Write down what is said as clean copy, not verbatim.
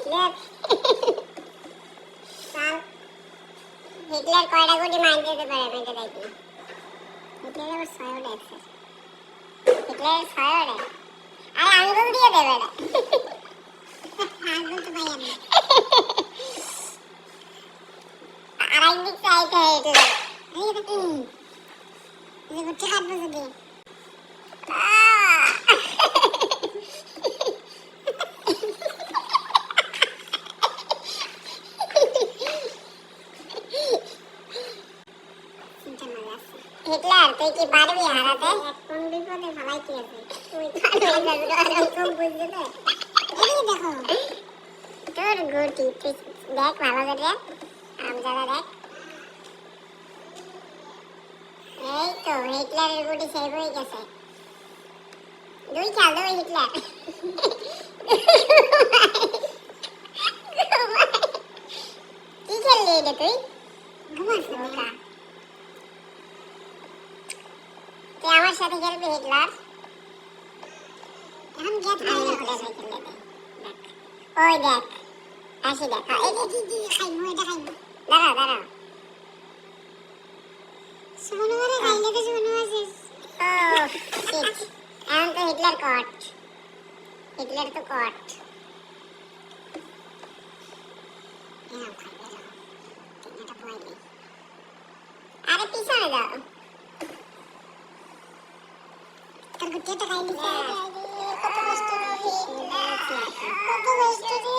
Hitler Hitler কয়টা গুটি মার দিতে পারে আমি এটা দেখি। হিটলার আবার 6 ওটা আছে। হিটলার 6 ওটা। আরে আঙ্গুল দিয়ে দেবে এটা। আঙ্গুল তো ভাই আমি। আর একদিক চাইতে হিটলার। এই দেখো। এই গুটি কাটবো যদি। হিটলার তুই কি পারবি হারাতে? কোন বিপদে ফেলাইতে আছে তুই পারবি না এরকম বুঝতে দে। এই দেখো তোর গুটি তুই দেখ ভালো করে আমজাদা দেখ। এই তো হিটলারের গুটি সেভ হয়ে গেছে। দুই খেল দুই হিটলার। কি খেললি এটা তুই? ঘুমাচ্ছি বোকা। তুই আমার সাথে খেলবি হিটলার? এখন গেট খাইলে খেলে দে। ওই দেখ আসি দেখ। এই যে খাইবো এটা খাইবো। দাঁড়া দাঁড়া। সোনু মারে খাইলে তো সোনু আসিস। ও শিট। এখন তো হিটলার কট। হিটলার তো কট। এরকম খাইবে এরকম। এটা বয় দে। আরে পিছনে যাও। তোর গুটিটা খাইলি কত কষ্ট রে। কত কষ্ট রে।